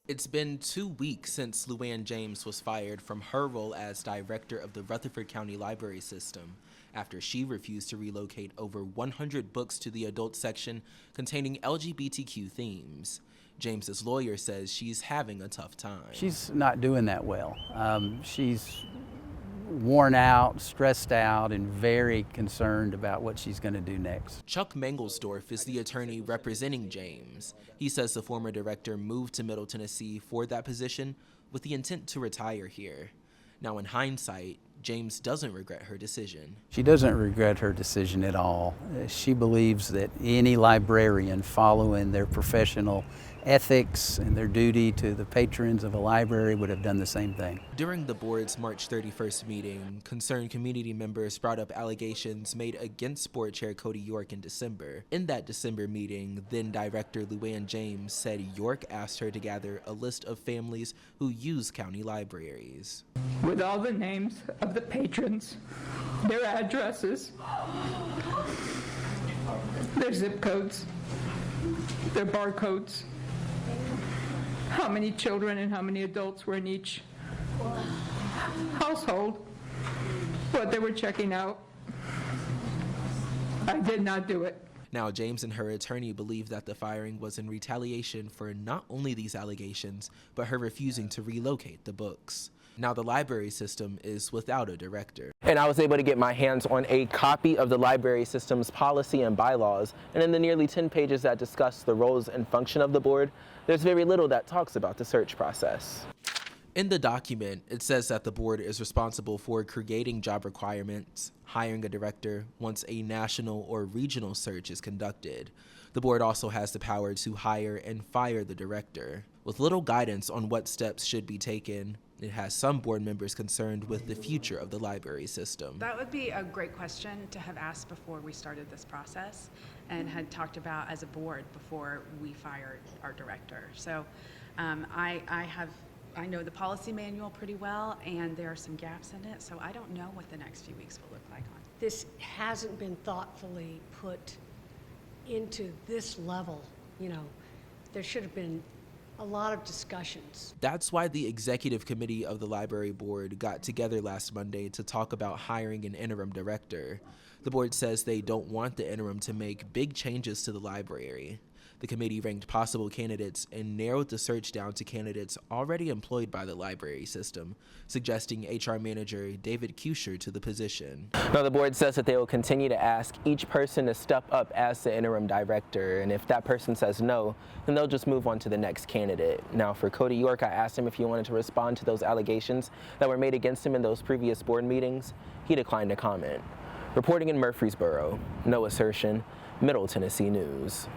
It's been 2 weeks since Luann James was fired from her role as director of the Rutherford County Library System after she refused to relocate over 100 books to the adult section containing LGBTQ themes. James's lawyer says she's having a tough time. She's not doing that well. She's worn out, stressed out, and very concerned about what she's going to do next. Chuck Mangelsdorf is the attorney representing James. He says the former director moved to Middle Tennessee for that position with the intent to retire here. Now, in hindsight, James doesn't regret her decision. She doesn't regret her decision at all. She believes that any librarian following their professional ethics and their duty to the patrons of a library would have done the same thing. During the board's March 31st meeting, concerned community members brought up allegations made against board chair Cody York in December. In that December meeting, then director Luann James said York asked her to gather a list of families who use county libraries. With all the names of the patrons, their addresses, their zip codes, their barcodes, how many children and how many adults were in each household, what they were checking out. I did not do it. Now, James and her attorney believe that the firing was in retaliation for not only these allegations, but her refusing to relocate the books. Now, the library system is without a director. And I was able to get my hands on a copy of the library system's policy and bylaws, and in the nearly 10 pages that discuss the roles and function of the board, there's very little that talks about the search process. In the document, it says that the board is responsible for creating job requirements, hiring a director once a national or regional search is conducted. The board also has the power to hire and fire the director. With little guidance on what steps should be taken, it has some board members concerned with the future of the library system. That would be a great question to have asked before we started this process and had talked about as a board before we fired our director. So I know the policy manual pretty well, and there are some gaps in it, so I don't know what the next few weeks will look like on it. This hasn't been thoughtfully put into this level. You know, there should have been a lot of discussions. That's why the executive committee of the library board got together last Monday to talk about hiring an interim director. The board says they don't want the interim to make big changes to the library. The committee ranked possible candidates and narrowed the search down to candidates already employed by the library system, suggesting HR manager David Kusher to the position. Now, the board says that they will continue to ask each person to step up as the interim director, and if that person says no, then they'll just move on to the next candidate. Now, for Cody York, I asked him if he wanted to respond to those allegations that were made against him in those previous board meetings. He declined to comment. Reporting in Murfreesboro, Noah Sershin, Middle Tennessee News.